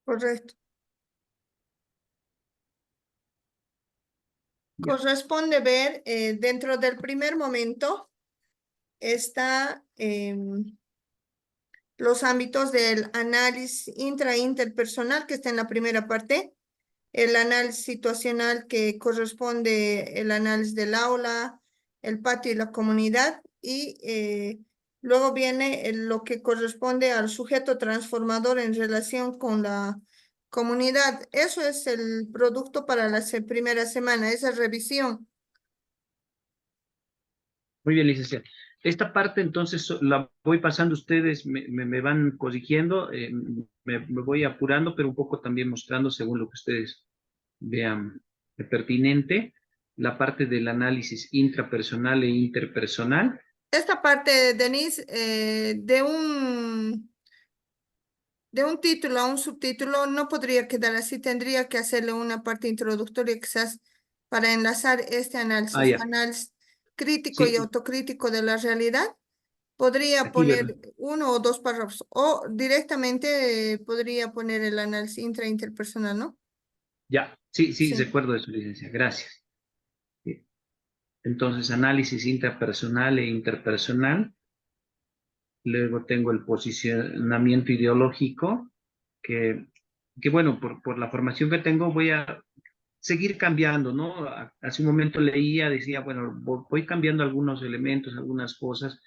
Correcto. Ya. Corresponde ver dentro del primer momento está los ámbitos del análisis intra e interpersonal que está en la primera parte, el análisis situacional que corresponde el análisis del aula, el patio y la comunidad y luego viene lo que corresponde al sujeto transformador en relación con la comunidad. Eso es el producto para la primera semana, esa revisión. Muy bien, licenciada. Esta parte entonces la voy pasando, ustedes me van corrigiendo, me voy apurando, pero un poco también mostrando según lo que ustedes vean pertinente, la parte del análisis intrapersonal e interpersonal. Esta parte, Denise, de un título a un subtítulo no podría quedar así, tendría que hacerle una parte introductoria quizás para enlazar este Ah, análisis, ya. análisis crítico y Sí, autocrítico de la realidad. Podría aquí, ¿verdad? poner uno o dos párrafos o directamente podría poner el análisis interpersonal, ¿no? Ya, sí, sí, Sí. recuerdo eso, licencia. Gracias. Sí. Entonces, análisis intrapersonal e interpersonal. Luego tengo el posicionamiento ideológico, que, que bueno, por la formación que tengo voy a seguir cambiando, ¿no? Hace un momento leía, decía, bueno, voy cambiando algunos elementos, algunas cosas,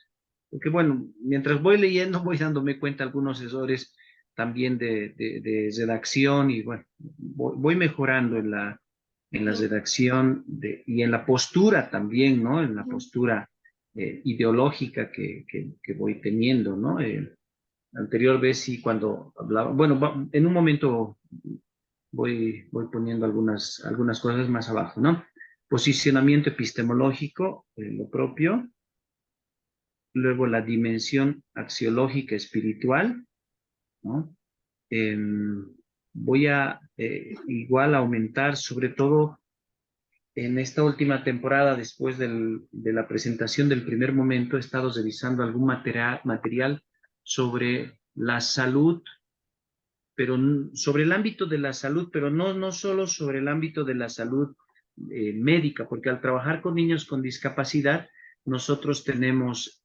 porque bueno, mientras voy leyendo voy dándome cuenta algunos errores también de redacción y bueno, voy mejorando en la Sí. redacción y en la postura también, ¿no? En la Ujú. postura ideológica que voy teniendo, ¿no? Anterior vez sí cuando hablaba, bueno, en un momento voy poniendo algunas cosas más abajo, ¿no? Posicionamiento epistemológico, lo propio, luego la dimensión axiológica espiritual, ¿no? Eh, voy a igual aumentar, sobre todo en esta última temporada, después de la presentación del primer momento, he estado revisando algún material sobre la salud, pero sobre el ámbito de la salud, pero no solo sobre el ámbito de la salud médica, porque al trabajar con niños con discapacidad, nosotros tenemos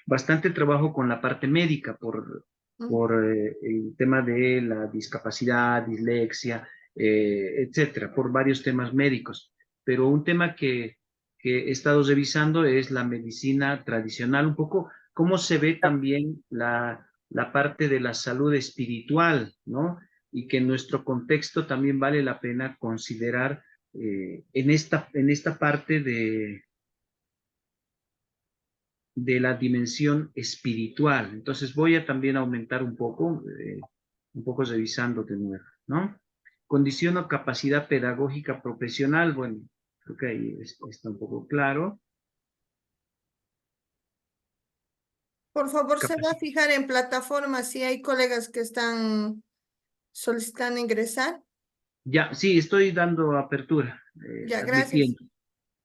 bastante trabajo con la parte médica Ujú. por el tema de la discapacidad, dislexia, etcétera, por varios temas médicos. Pero un tema que he estado revisando es la medicina tradicional, un poco cómo se ve también la parte de la salud espiritual, ¿no? Y que en nuestro contexto también vale la pena considerar en esta parte de la dimensión espiritual. Entonces voy a también aumentar un poco revisando de nuevo, ¿no? Condición o capacidad pedagógica profesional, bueno, creo que ahí está un poco claro. Por favor, se va a Capaci- fijar en plataformas si hay colegas que están solicitando ingresar. ya, sí, estoy dando apertura, Ya, gracias. admitiendo.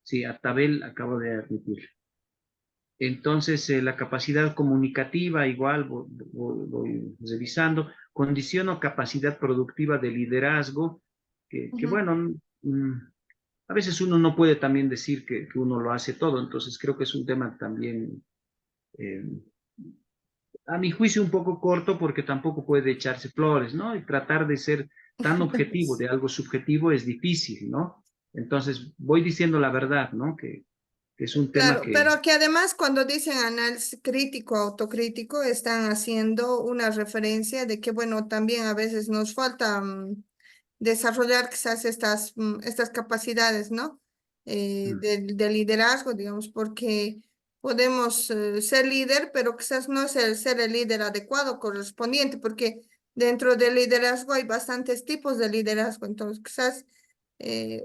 Sí, a Tabel acabo de admitir. Entonces, la capacidad comunicativa, igual voy revisando. Condición o capacidad productiva de liderazgo, que Ujú. bueno, a veces uno no puede también decir que uno lo hace todo, entonces creo que es un tema también, eh, a mi juicio, un poco corto porque tampoco puede echarse flores, ¿no? Y tratar de ser tan objetivo de algo subjetivo es difícil, ¿no? Entonces, voy diciendo la verdad, ¿no? Que es un tema Claro, que... pero que además cuando dicen análisis crítico, autocrítico, están haciendo una referencia de que, bueno, también a veces nos falta desarrollar quizás estas capacidades, ¿no? mm, De liderazgo, digamos, porque podemos ser líder, pero quizás no es el ser el líder adecuado, correspondiente, porque dentro del liderazgo hay bastantes tipos de liderazgo, entonces quizás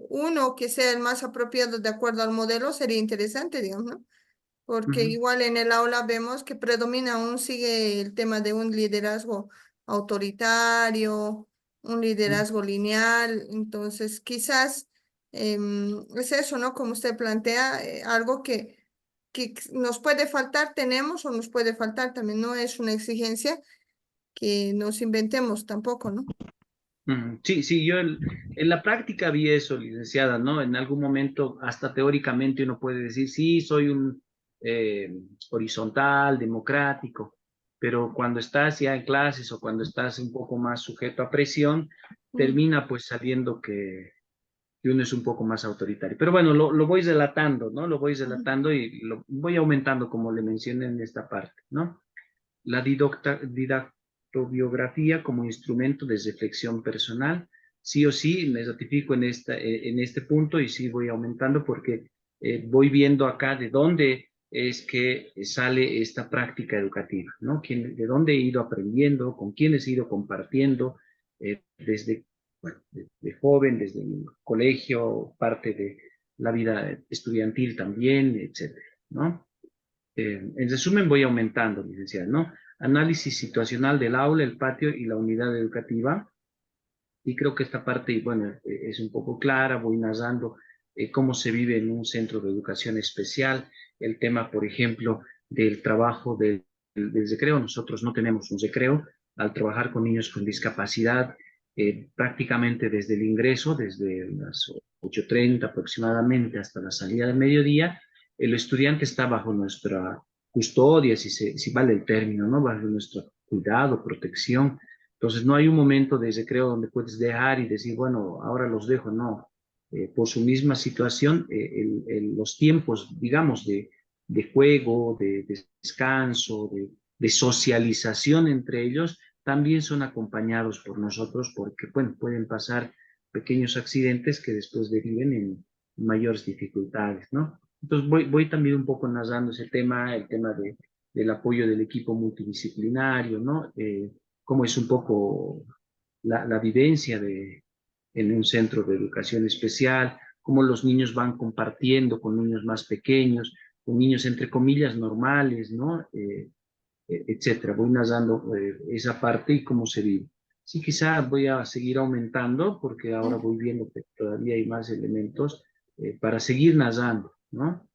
uno que sea el más apropiado de acuerdo al modelo sería interesante, digamos, ¿no? Porque ujú, igual en el aula vemos que predomina aún sigue el tema de un liderazgo autoritario, un ujú. liderazgo lineal, entonces quizás es eso, ¿no? Como usted plantea, algo que nos puede faltar, tenemos o nos puede faltar también, no es una exigencia que nos inventemos tampoco, ¿no? Sí, sí, yo en la práctica vi eso, licenciada, ¿no? En algún momento, hasta teóricamente uno puede decir, sí, soy un eh, horizontal, democrático, pero cuando estás ya en clases o cuando estás un poco más sujeto a presión, Mm, termina pues sabiendo que uno es un poco más autoritario. Pero bueno, lo voy relatando, ¿no? Lo voy mm, relatando y lo voy aumentando, como le mencioné en esta parte, ¿no? La didactobiografía como instrumento de reflexión personal. Sí o sí, me ratifico en este punto y sí voy aumentando porque voy viendo acá de dónde es que sale esta práctica educativa, ¿no? De dónde he ido aprendiendo, con quiénes he ido compartiendo, desde, bueno, de joven, desde el colegio, parte de la vida estudiantil también, etcétera, ¿no? En resumen, voy aumentando, licenciada, ¿no? Análisis situacional del aula, el patio y la unidad educativa. Y creo que esta parte, bueno, es un poco clara, voy narrando cómo se vive en un centro de educación especial, el tema, por ejemplo, del trabajo del recreo. Nosotros no tenemos un recreo al trabajar con niños con discapacidad, prácticamente desde el ingreso, desde las 8:30 aproximadamente hasta la salida del mediodía, el estudiante está bajo nuestra custodia, si vale el término, ¿no? Bajo nuestro cuidado, protección. Entonces, no hay un momento de recreo donde puedes dejar y decir, bueno, ahora los dejo, no. Por su misma situación, los tiempos, digamos, de juego, de descanso, de socialización entre ellos, también son acompañados por nosotros porque, bueno, pueden pasar pequeños accidentes que después deriven en mayores dificultades, ¿no? Entonces, voy también un poco narrando ese tema, el tema del apoyo del equipo multidisciplinario, ¿no? Cómo es un poco la vivencia en un centro de educación especial, cómo los niños van compartiendo con niños más pequeños, con niños entre comillas normales, ¿no? Etcétera. Voy narrando esa parte y cómo se vive. Sí, quizá voy a seguir aumentando porque ahora mm, voy viendo que todavía hay más elementos para seguir narrando, ¿no?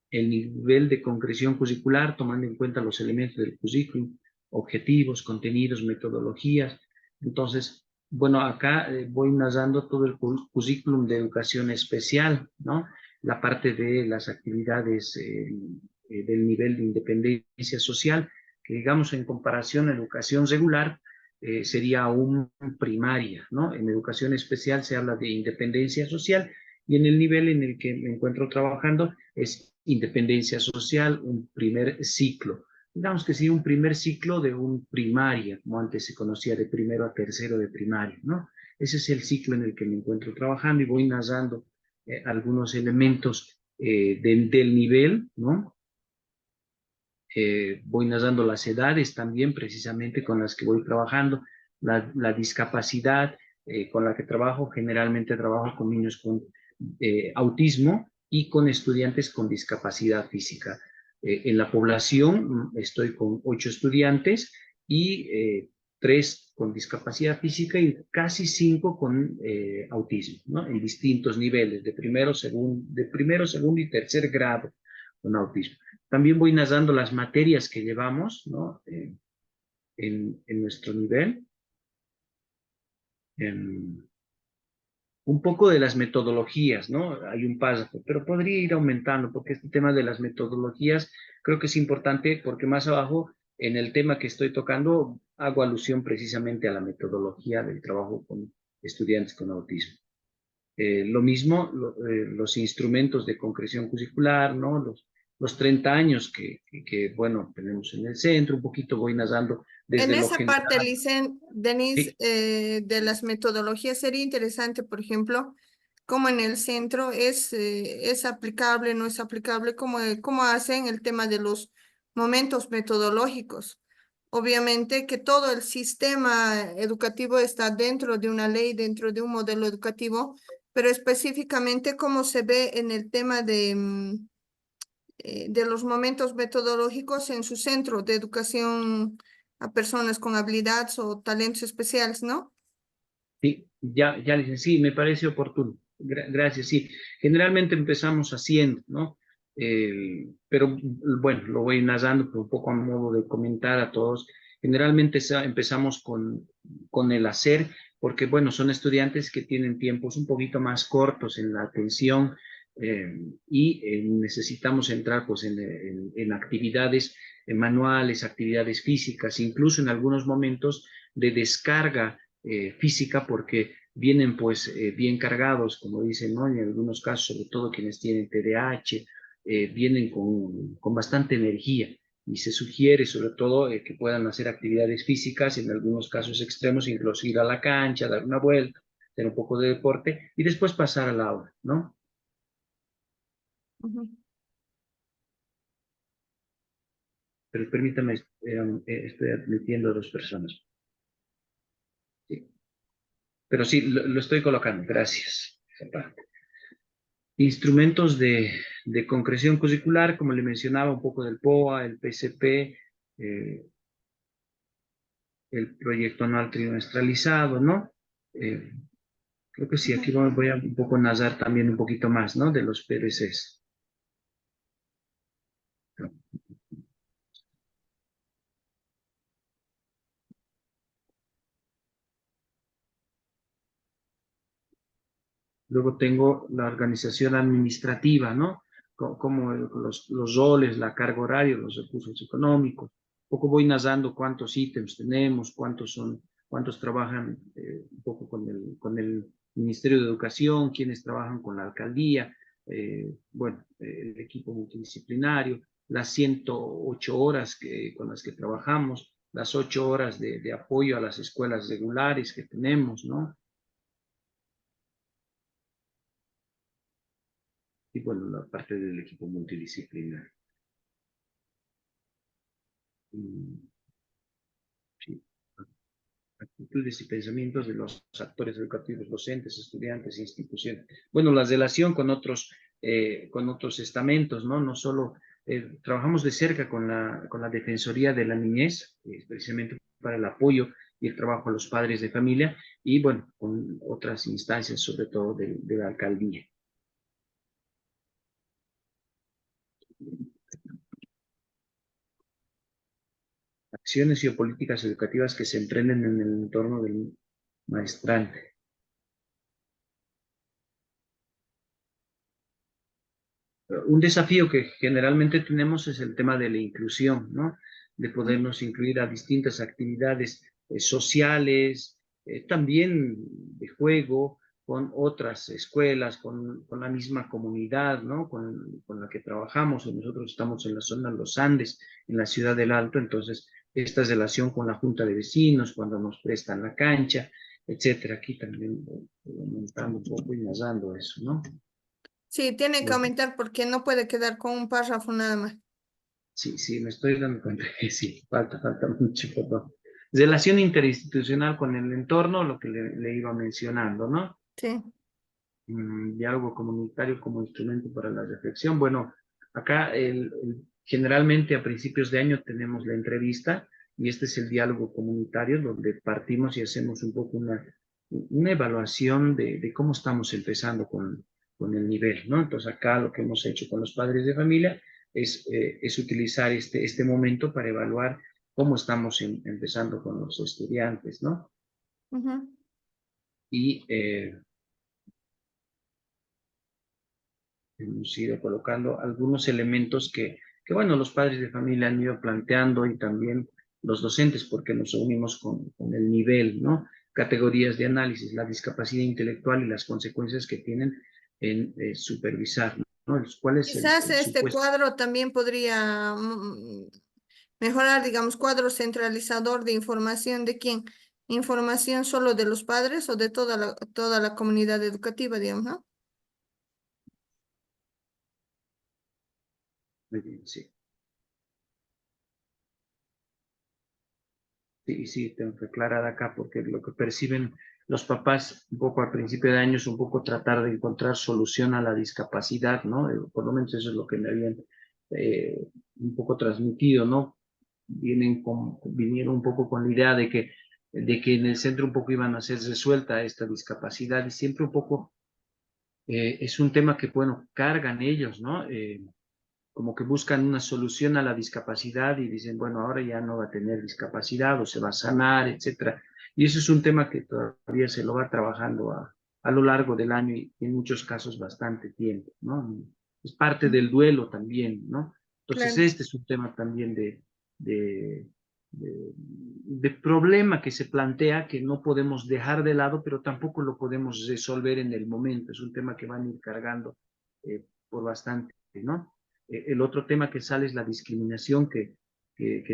El nivel de concreción curricular, tomando en cuenta los elementos del currículum, objetivos, contenidos, metodologías. Entonces, bueno, acá voy narrando todo el currículum de educación especial, ¿no? La parte de las actividades del nivel de independencia social, que digamos en comparación a educación regular, sería aún primaria, ¿no? En educación especial se habla de independencia social y en el nivel en el que me encuentro trabajando es independencia social, un primer ciclo. Digamos que sí, un primer ciclo de un primaria, como antes se conocía de primero a tercero de primaria, ¿no? Ese es el ciclo en el que me encuentro trabajando y voy narrando algunos elementos del nivel, ¿no? Voy narrando las edades también, precisamente con las que voy trabajando, la discapacidad con la que trabajo, generalmente trabajo con niños con autismo y con estudiantes con discapacidad física. En la población estoy con 8 estudiantes y 3 con discapacidad física y casi 5 con autismo, ¿no? En distintos niveles, de primero, segundo y tercer grado con autismo. También voy narrando las materias que llevamos, ¿no? En nuestro nivel. En un poco de las metodologías, ¿no? Hay un párrafo, pero podría ir aumentando porque este tema de las metodologías creo que es importante porque más abajo en el tema que estoy tocando hago alusión precisamente a la metodología del trabajo con estudiantes con autismo. Lo mismo, los instrumentos de concreción curricular, ¿no? Los 30 años bueno, tenemos en el centro, un poquito voy narrando En desde lo esa parte, general. Denise, Sí, de las metodologías, sería interesante, por ejemplo, cómo en el centro es aplicable, no es aplicable, cómo hacen el tema de los momentos metodológicos. Obviamente que todo el sistema educativo está dentro de una ley, dentro de un modelo educativo, pero específicamente cómo se ve en el tema de los momentos metodológicos en su centro de educación a personas con habilidades o talentos especiales, ¿no? sí, ya, sí, me parece oportuno. Gracias, sí. Generalmente empezamos haciendo, ¿no? Pero bueno, lo voy narrando pero un poco a modo de comentar a todos. Generalmente empezamos con el hacer porque, bueno, son estudiantes que tienen tiempos un poquito más cortos en la atención necesitamos entrar pues en actividades manuales, actividades físicas, incluso en algunos momentos de descarga física, porque vienen pues bien cargados, como dicen, ¿no? En algunos casos, sobre todo quienes tienen TDAH, vienen con bastante energía y se sugiere sobre todo que puedan hacer actividades físicas, en algunos casos extremos, incluso ir a la cancha, dar una vuelta, hacer un poco de deporte y después pasar al aula, ¿no? Ujú. Pero permítame, estoy admitiendo a 2 personas. Sí. Pero sí, lo estoy colocando, gracias. Instrumentos de concreción curricular, como le mencionaba, un poco del POA, el PCP, el proyecto anual trimestralizado, ¿no? Eh, Creo que sí, aquí voy a un poco narrar también un poquito más, ¿no? De los PDCs. Luego tengo la organización administrativa, ¿no? Como los roles, la carga horaria, los recursos económicos. Un poco voy narrando cuántos ítems tenemos, cuántos trabajan un poco con el Ministerio de Educación, quiénes trabajan con la alcaldía, bueno, el equipo multidisciplinario, las 108 horas con las que trabajamos, las 8 horas de apoyo a las escuelas regulares que tenemos, ¿no? Y bueno, la parte del equipo multidisciplinar. Sí. Actitudes y pensamientos de los actores educativos, docentes, estudiantes, instituciones. Bueno, la relación con otros estamentos, ¿no? No solo trabajamos de cerca con la Defensoría de la Niñez, precisamente para el apoyo y el trabajo a los padres de familia, y bueno, con otras instancias, sobre todo de la alcaldía. Acciones y o políticas educativas que se emprenden en el entorno del maestrante. Un desafío que generalmente tenemos es el tema de la inclusión, ¿no? De podernos incluir a distintas actividades sociales, también de juego, con otras escuelas, con la misma comunidad, ¿no? Con la que trabajamos. Nosotros estamos en la zona de los Andes, en la ciudad del Alto, entonces esta relación con la Junta de Vecinos, cuando nos prestan la cancha, etcétera. Aquí también aumentando un poco y narrando eso, ¿no? Sí, tiene que Bueno, aumentar porque no puede quedar con un párrafo nada más. sí, sí, me estoy dando cuenta que sí, falta mucho, perdón. Relación interinstitucional con el entorno, lo que le iba mencionando, ¿no? Sí. Diálogo comunitario como instrumento para la reflexión. Bueno, acá generalmente a principios de año tenemos la entrevista y este es el diálogo comunitario donde partimos y hacemos un poco una evaluación de cómo estamos empezando con el nivel, ¿no? Entonces acá lo que hemos hecho con los padres de familia es utilizar este momento para evaluar cómo estamos empezando con los estudiantes, ¿no? Ujú. Y hemos ido colocando algunos elementos que, bueno, los padres de familia han ido planteando y también los docentes, porque nos unimos con el nivel, ¿no? Categorías de análisis, la discapacidad intelectual y las consecuencias que tienen en supervisar, ¿no? Los cuales Quizás el este supuesto. cuadro también podría mejorar, digamos, cuadro centralizador de información de quién. Información solo de los padres o de toda la comunidad educativa, digamos, ¿no? Muy bien, sí. Sí, sí, tengo que aclarar acá porque lo que perciben los papás un poco al principio de año es un poco tratar de encontrar solución a la discapacidad, ¿no? Por lo menos eso es lo que me habían eh, un poco transmitido, ¿no? Vinieron un poco con la idea de que en el centro un poco iban a ser resuelta esta discapacidad y siempre un poco es un tema que, bueno, cargan ellos, ¿no? Como que buscan una solución a la discapacidad y dicen, bueno, ahora ya no va a tener discapacidad o se va a sanar, etcétera. Y eso es un tema que todavía se lo va trabajando a lo largo del año y en muchos casos bastante tiempo, ¿no? Es parte del duelo también, ¿no? Entonces, Claro, este es un tema también de, de problema que se plantea que no podemos dejar de lado, pero tampoco lo podemos resolver en el momento. Es un tema que van a ir cargando por bastante, ¿no? El otro tema que sale es la discriminación que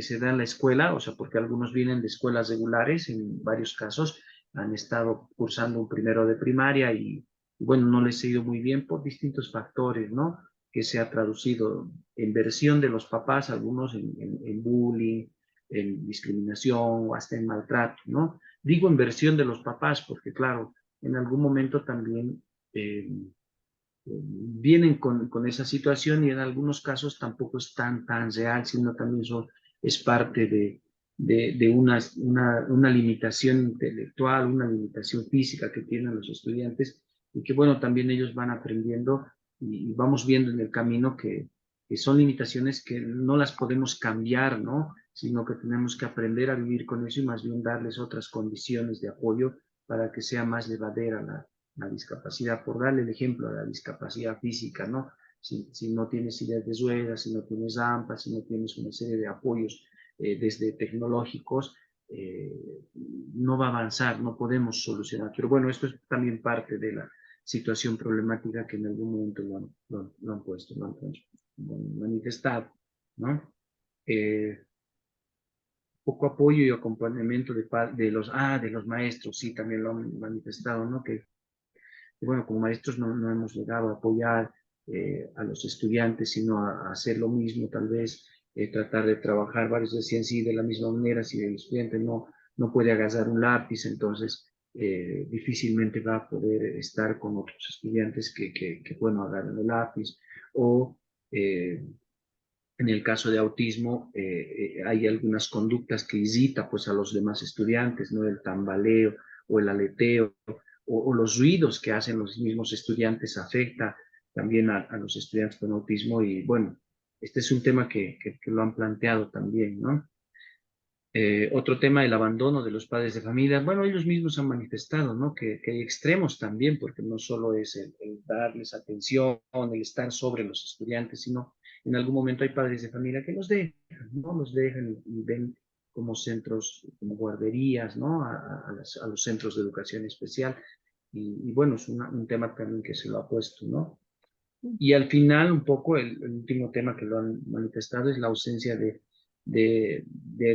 se da en la escuela, o sea, porque algunos vienen de escuelas regulares, en varios casos han estado cursando un primero de primaria y bueno, no les ha ido muy bien por distintos factores, ¿no? Que se ha traducido en versión de los papás, algunos en bullying, en discriminación o hasta en maltrato, ¿no? Digo en versión de los papás porque, claro, en algún momento también vienen con esa situación y en algunos casos tampoco es tan real, sino también es parte de una limitación intelectual, una limitación física que tienen los estudiantes y que, bueno, también ellos van aprendiendo y vamos viendo en el camino que son limitaciones que no las podemos cambiar, ¿no? Sino que tenemos que aprender a vivir con eso y más bien darles otras condiciones de apoyo para que sea más llevadera la discapacidad, por darle el ejemplo a la discapacidad física, ¿no? Si no tienes sillas de ruedas, si no tienes rampas, si no tienes una serie de apoyos desde tecnológicos, eh, no va a avanzar, no podemos solucionar. Pero bueno, esto es también parte de la situación problemática que en algún momento lo han puesto, lo han manifestado, ¿no? Poco apoyo y acompañamiento de los maestros, sí, también lo han manifestado, ¿no? Que bueno, como maestros no hemos llegado a apoyar a los estudiantes, sino a hacer lo mismo, tal vez tratar de trabajar, varios decían sí, de la misma manera, si el estudiante no puede agarrar un lápiz, entonces difícilmente va a poder estar con otros estudiantes que bueno, agarran el lápiz, o en el caso de autismo, hay algunas conductas que incita pues, a los demás estudiantes, ¿no? El tambaleo o el aleteo o los ruidos que hacen los mismos estudiantes afecta también a los estudiantes con autismo y bueno, este es un tema que lo han planteado también, ¿no? Otro tema, el abandono de los padres de familia. Bueno, ellos mismos han manifestado, ¿no? Que hay extremos también, porque no solo es el darles atención, el estar sobre los estudiantes, sino en algún momento hay padres de familia que los dejan, ¿no? Los dejan y ven como centros, como guarderías, ¿no? A los centros de educación especial. Y bueno, es un tema también que se lo ha puesto, ¿no? Y al final, un poco, el último tema que lo han manifestado es la ausencia de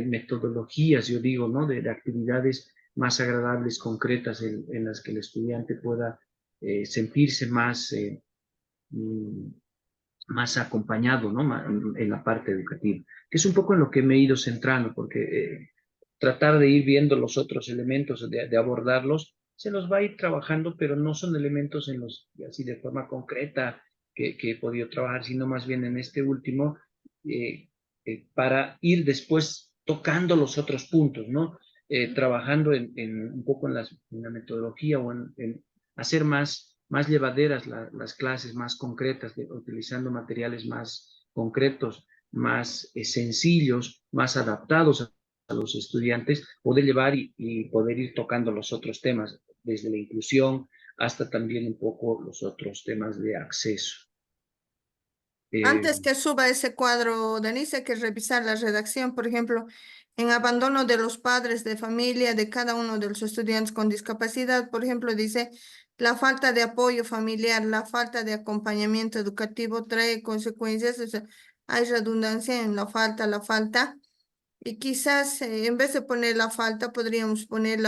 metodologías, yo digo, ¿no? De actividades más agradables, concretas, en las que el estudiante pueda sentirse mm, más acompañado, ¿no? En la parte educativa, que es un poco en lo que me he ido centrando, porque tratar de ir viendo los otros elementos, de abordarlos, se los va a ir trabajando, pero no son elementos en los, así de forma concreta que he podido trabajar, sino más bien en este último, eh, para ir después tocando los otros puntos, ¿no? Trabajando un poco en la metodología o en hacer más llevaderas las clases más concretas, utilizando materiales más concretos, más sencillos, más adaptados a los estudiantes, poder llevar y poder ir tocando los otros temas, desde la inclusión hasta también un poco los otros temas de acceso. Antes Eh, que suba ese cuadro, Denise, hay que revisar la redacción, por ejemplo, en abandono de los padres de familia de cada uno de los estudiantes con discapacidad, por ejemplo, dice, la falta de apoyo familiar, la falta de acompañamiento educativo trae consecuencias, o sea, hay redundancia en la falta. Y quizás en vez de poner la falta, podríamos poner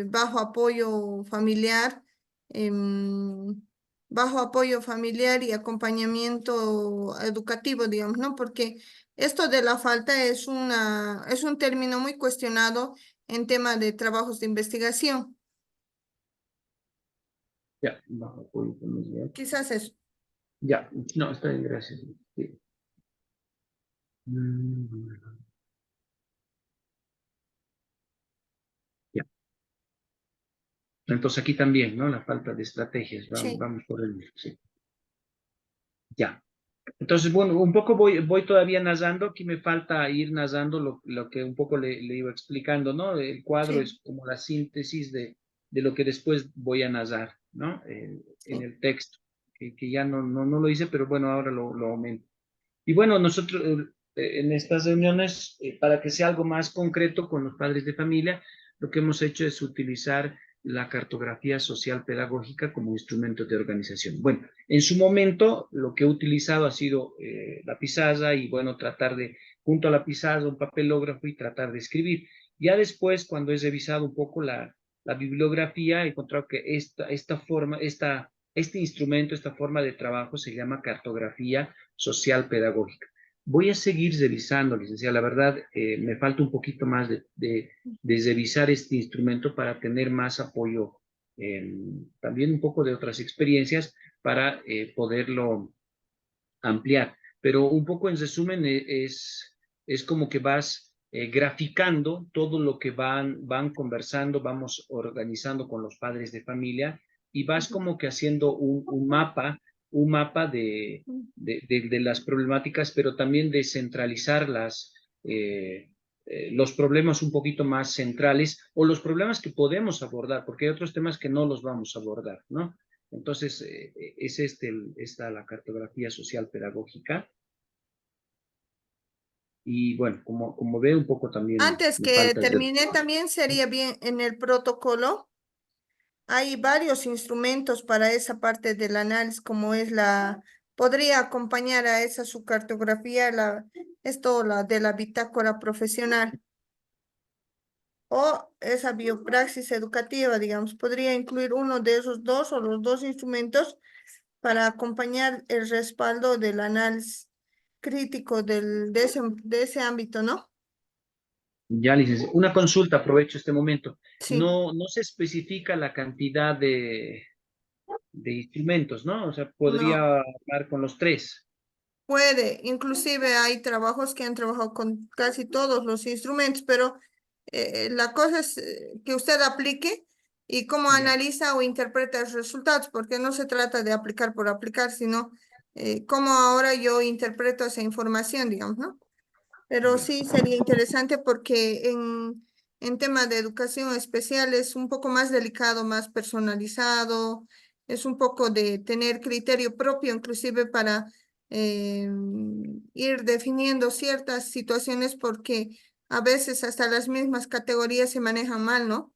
bajo apoyo familiar, em, bajo apoyo familiar y acompañamiento educativo, digamos, ¿no? Porque esto de la falta es un término muy cuestionado en tema de trabajos de investigación. ya, bajo apoyo familiar. Quizás eso. Ya, no, está bien, gracias. Sí. Mm, ya. Entonces aquí también, ¿no? La falta de estrategias, Sí. vamos por el... Sí. Ya. Entonces, bueno, un poco voy todavía narrando, aquí me falta ir narrando lo que un poco le iba explicando, ¿no? El cuadro Sí, es como la síntesis de lo que después voy a narrar, ¿no? En sí. el texto, que ya no lo hice, pero bueno, ahora lo aumento. Y bueno, nosotros en estas reuniones, para que sea algo más concreto con los padres de familia, lo que hemos hecho es utilizar la cartografía social pedagógica como instrumento de organización. Bueno, en su momento lo que he utilizado ha sido la pizarra y bueno, tratar de, junto a la pizarra, un papelógrafo y tratar de escribir. Ya después, cuando he revisado un poco la bibliografía, he encontrado que este instrumento, esta forma de trabajo se llama cartografía social pedagógica. Voy a seguir revisando, licenciada. La verdad, me falta un poquito más de revisar este instrumento para tener más apoyo, también un poco de otras experiencias para poderlo ampliar. Pero un poco en resumen es como que vas graficando todo lo que van conversando, vamos organizando con los padres de familia y vas Ujú, como que haciendo un mapa de las problemáticas, pero también de centralizar los problemas un poquito más centrales o los problemas que podemos abordar, porque hay otros temas que no los vamos a abordar, ¿no? Entonces, es esta la cartografía social pedagógica. Y bueno, como veo un poco también Antes me que falta el termine, también sería bien en el protocolo. Hay varios instrumentos para esa parte del análisis, como es podría acompañar a esa su cartografía, esto, la de la bitácora profesional o esa biopraxis educativa, digamos, podría incluir uno de esos dos o los dos instrumentos para acompañar el respaldo del análisis crítico de ese ámbito, ¿no? Ya, licenciado. Una consulta, aprovecho este momento. Sí. No se especifica la cantidad de instrumentos, ¿no? O sea, No, podría hablar con los tres. puede, inclusive hay trabajos que han trabajado con casi todos los instrumentos, pero la cosa es que usted aplique y cómo Ya, analiza o interpreta los resultados, porque no se trata de aplicar por aplicar, sino cómo ahora yo interpreto esa información, digamos, ¿no? Pero ya. sí sería interesante porque en tema de educación especial es un poco más delicado, más personalizado, es un poco de tener criterio propio, inclusive para eh, ir definiendo ciertas situaciones porque a veces hasta las mismas categorías se manejan mal, ¿no?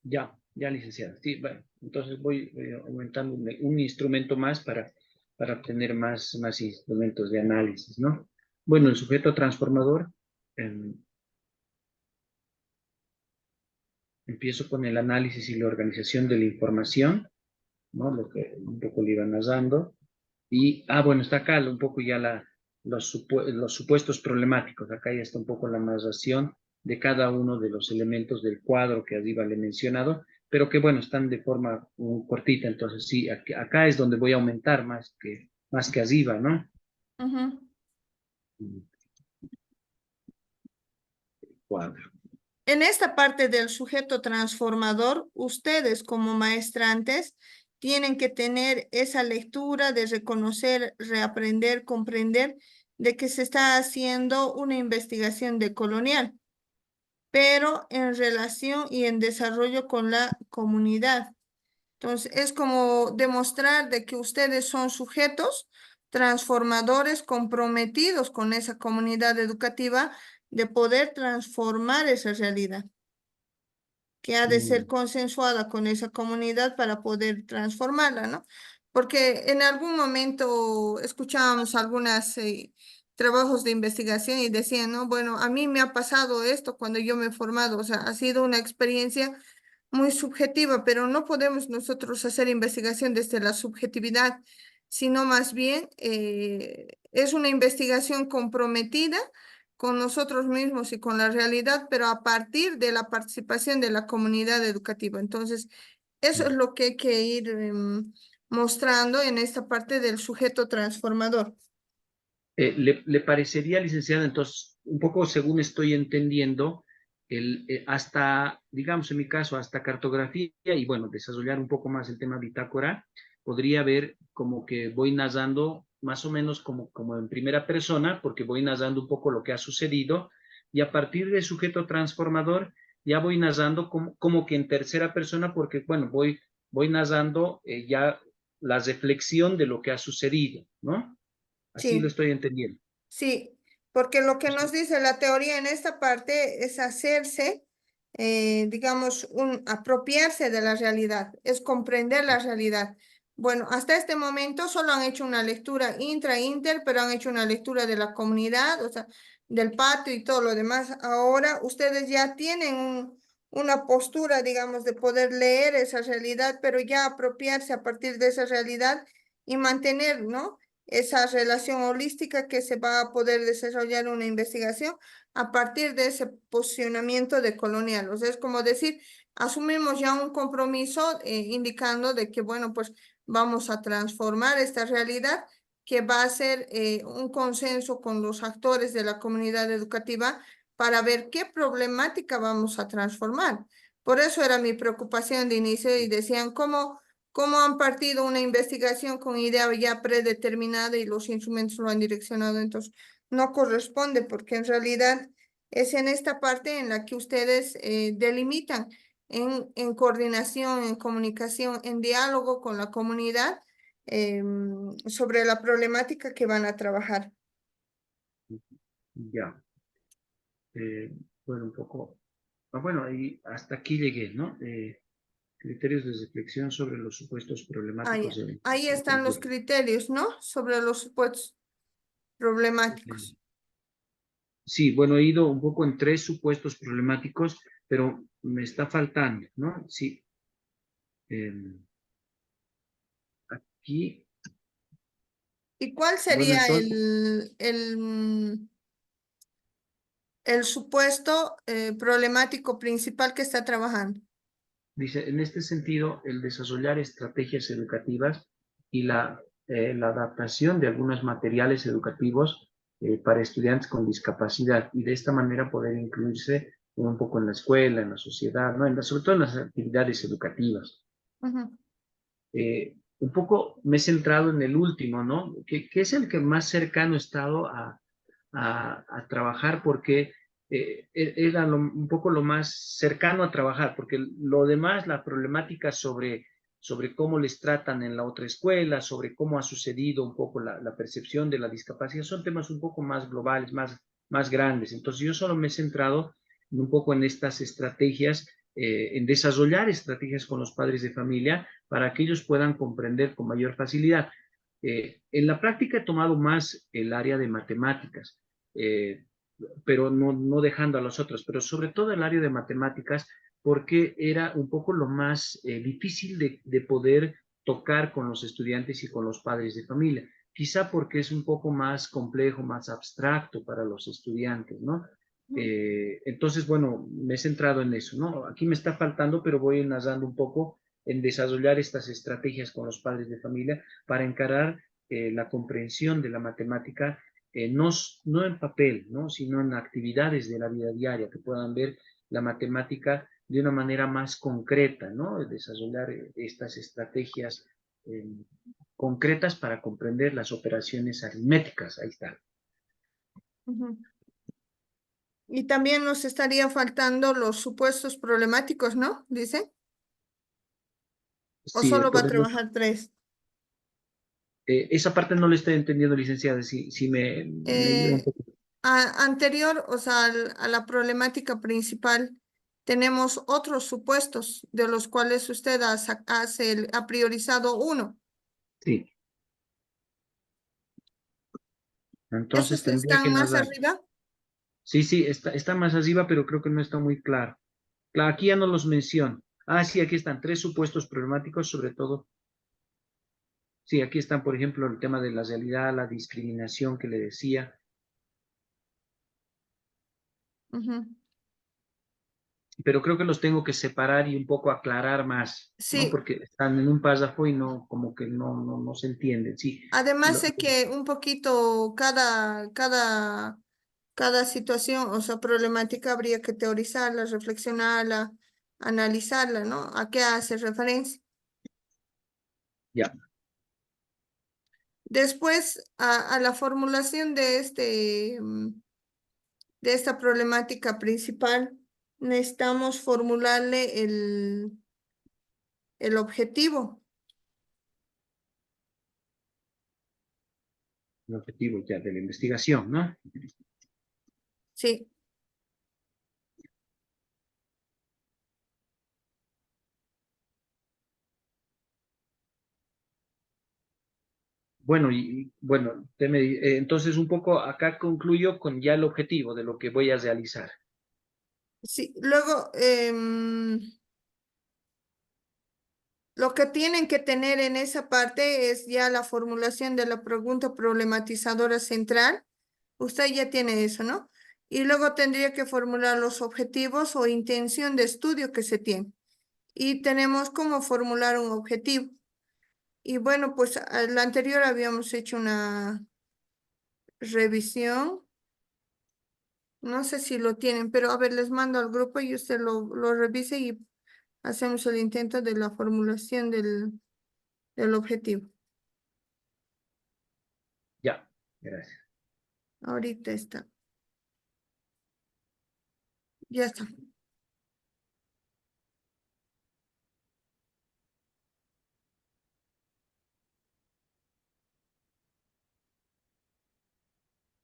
Ya, licenciada. Sí, bueno, entonces voy aumentando un instrumento más para obtener más instrumentos de análisis, ¿no? Bueno, el sujeto transformador, em, empiezo con el análisis y la organización de la información, ¿no? Lo que un poco le iba narrando. Y, bueno, está acá un poco ya los supuestos problemáticos. Acá ya está un poco la narración de cada uno de los elementos del cuadro que arriba le he mencionado, pero que, bueno, están de forma cortita. Entonces, sí, acá es donde voy a aumentar más que arriba, ¿no? Ujú. Cuadro. En esta parte del sujeto transformador, ustedes como maestrantes tienen que tener esa lectura de reconocer, reaprender, comprender de que se está haciendo una investigación decolonial, pero en relación y en desarrollo con la comunidad. Entonces, es como demostrar de que ustedes son sujetos transformadores comprometidos con esa comunidad educativa de poder transformar esa realidad que ha de ser Mm, consensuada con esa comunidad para poder transformarla, ¿no? Porque en algún momento escuchábamos algunos trabajos de investigación y decían, no, bueno, a mí me ha pasado esto cuando yo me he formado, o sea, ha sido una experiencia muy subjetiva, pero no podemos nosotros hacer investigación desde la subjetividad, sino más bien es una investigación comprometida con nosotros mismos y con la realidad, pero a partir de la participación de la comunidad educativa. Entonces, eso es mm. lo que hay que ir mostrando en esta parte del sujeto transformador. ¿Le parecería, licenciada, entonces, un poco según estoy entendiendo, hasta, digamos en mi caso, hasta cartografía y bueno, desarrollar un poco más el tema bitácora, podría ver como que voy narrando más o menos como en primera persona, porque voy narrando un poco lo que ha sucedido, y a partir del sujeto transformador ya voy narrando como que en tercera persona, porque bueno, voy narrando ya la reflexión de lo que ha sucedido, ¿no? Así lo Sí. estoy entendiendo. Sí, porque lo que nos dice la teoría en esta parte es hacerse, digamos, apropiarse de la realidad, es comprender la realidad. Bueno, hasta este momento solo han hecho una lectura inter, pero han hecho una lectura de la comunidad, o sea, del patio y todo lo demás. Ahora ustedes ya tienen una postura, digamos, de poder leer esa realidad, pero ya apropiarse a partir de esa realidad y mantener, ¿no? Esa relación holística que se va a poder desarrollar una investigación a partir de ese posicionamiento de colonial. O sea, es como decir, asumimos ya un compromiso indicando de que, bueno, pues vamos a transformar esta realidad que va a ser un consenso con los actores de la comunidad educativa para ver qué problemática vamos a transformar. Por eso era mi preocupación de inicio y decían, ¿cómo han partido una investigación con idea ya predeterminada y los instrumentos lo han direccionado? Entonces, no corresponde porque en realidad es en esta parte en la que ustedes delimitan en coordinación, en comunicación, en diálogo con la comunidad sobre la problemática que van a trabajar. Ya. Bueno, un poco. Bueno, y hasta aquí llegué, ¿no? Criterios de reflexión sobre los supuestos problemáticos Ahí del están los concurso. criterios, ¿no? Sobre los supuestos problemáticos. Sí, bueno, he ido un poco en tres supuestos problemáticos, pero me está faltando, ¿no? Sí. Aquí, ¿Y cuál bueno, sería entonces, el supuesto problemático principal que está trabajando? dice, en este sentido, el desarrollar estrategias educativas y la adaptación de algunos materiales educativos para estudiantes con discapacidad y de esta manera poder incluirse un poco en la escuela, en la sociedad, ¿no? Sobre todo en las actividades educativas. Ujú, Un poco me he centrado en el último, ¿no? Que es el que más cercano he estado a trabajar porque era un poco lo más cercano a trabajar, porque lo demás, la problemática sobre cómo les tratan en la otra escuela, sobre cómo ha sucedido un poco la percepción de la discapacidad, son temas un poco más globales, más grandes. Entonces yo solo me he centrado un poco en estas estrategias, en desarrollar estrategias con los padres de familia para que ellos puedan comprender con mayor facilidad. En la práctica he tomado más el área de matemáticas, eh, pero no dejando a los otros, pero sobre todo el área de matemáticas, porque era un poco lo más difícil de poder tocar con los estudiantes y con los padres de familia. Quizá porque es un poco más complejo, más abstracto para los estudiantes, ¿no? ujú, Entonces, bueno, me he centrado en eso, ¿no? Aquí me está faltando, pero voy narrando un poco en desarrollar estas estrategias con los padres de familia para encarar la comprensión de la matemática, no en papel, ¿no? Sino en actividades de la vida diaria, que puedan ver la matemática de una manera más concreta, ¿no? Desarrollar estas estrategias eh, concretas para comprender las operaciones aritméticas. Ahí está. ujú. Y también nos estaría faltando los supuestos problemáticos, ¿no? Dice. ¿O Sí, solo va a podemos. trabajar tres? Esa parte no la estoy entendiendo, licenciada, si me ayuda un Eh, poco. Anterior, o sea, a la problemática principal, tenemos otros supuestos de los cuales usted ha priorizado uno. Sí, entonces ¿Esos tendría que están más narrar. arriba? Sí, sí, está más arriba, pero creo que no está muy claro. Claro, aquí ya no los menciono. Ah, sí, aquí están tres supuestos problemáticos, sobre todo. Sí, aquí están, por ejemplo, el tema de la realidad, la discriminación que le decía, Ujú. pero creo que los tengo que separar y un poco aclarar más, ¿no? Sí, Porque están en un párrafo y no, como que no se entienden. Sí, además lo- sé que un poquito cada situación, o sea, problemática habría que teorizarla, reflexionarla, analizarla, ¿no? ¿A qué hace referencia? ya. Después, a la formulación de de esta problemática principal, necesitamos formularle el objetivo. El objetivo ya de la investigación, ¿no? Sí, Bueno, bueno, entonces un poco acá concluyo con ya el objetivo de lo que voy a realizar. sí. Luego, lo que tienen que tener en esa parte es ya la formulación de la pregunta problematizadora central. Usted ya tiene eso, ¿no? Y luego tendría que formular los objetivos o intención de estudio que se tiene. Y tenemos cómo formular un objetivo. Y bueno, pues a la anterior habíamos hecho una revisión. No sé si lo tienen, pero a ver, les mando al grupo y usted lo revise y hacemos el intento de la formulación del objetivo. Ya, gracias. Ahorita está. Ya está.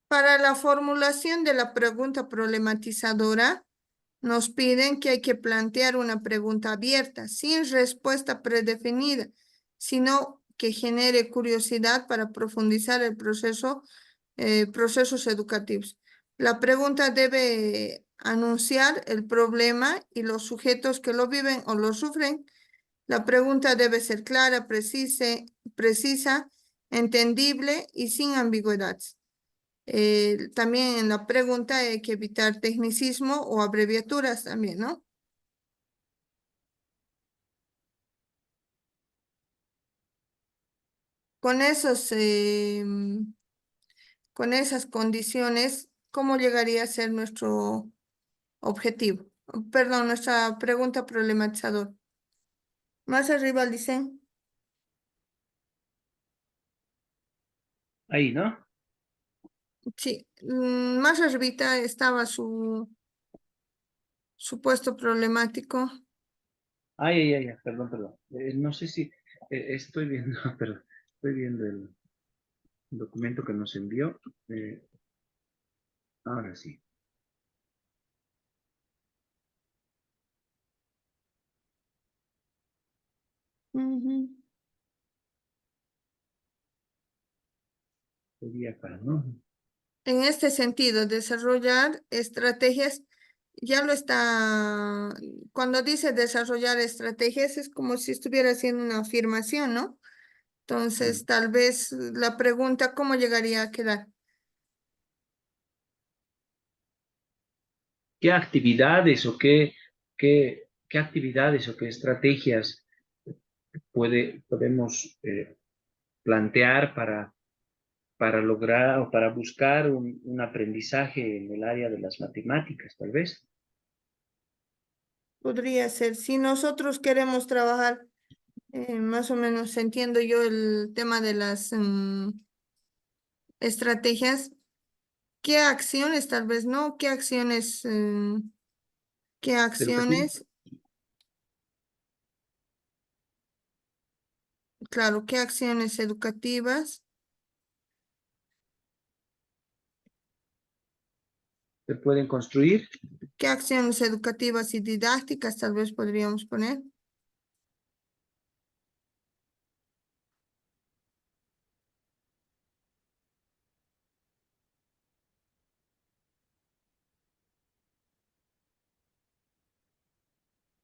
Para la formulación de la pregunta problematizadora, nos piden que hay que plantear una pregunta abierta, sin respuesta predefinida, sino que genere curiosidad para profundizar el procesos educativos. La pregunta debe anunciar el problema y los sujetos que lo viven o lo sufren. La pregunta debe ser clara, precisa, entendible y sin ambigüedades. También en la pregunta hay que evitar tecnicismo o abreviaturas también, ¿no? Con con esas condiciones, ¿cómo llegaría a ser nuestro objetivo? Perdón, nuestra pregunta problematizadora. Más arriba dicen, Ahí, ¿no? sí, más arribita estaba su puesto problemático. Ay, ay, ay, perdón, perdón. No sé si estoy viendo, pero estoy viendo el documento que nos envió. Ahora sí. Ujú. Sería acá, ¿no? En este sentido, desarrollar estrategias, ya lo está, cuando dice desarrollar estrategias es como si estuviera haciendo una afirmación, ¿no? Entonces, Mm. tal vez la pregunta, ¿cómo llegaría a quedar? ¿Qué actividades o qué actividades o qué estrategias podemos plantear para lograr o para buscar un aprendizaje en el área de las matemáticas, tal vez? Podría ser, si nosotros queremos trabajar, más o menos entiendo yo el tema de las estrategias, ¿qué acciones, tal vez no? ¿Qué Educativo. acciones? Claro, ¿qué acciones educativas? Se pueden construir, ¿Qué acciones educativas y didácticas tal vez podríamos poner?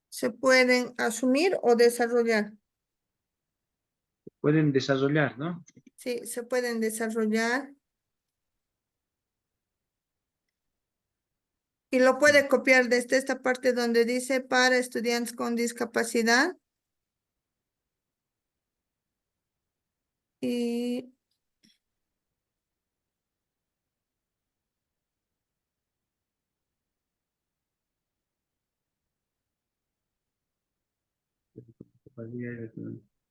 Se pueden asumir o desarrollar. pueden desarrollar, ¿no? Sí, se pueden desarrollar. Y lo puede copiar desde esta parte donde dice para estudiantes con discapacidad. Y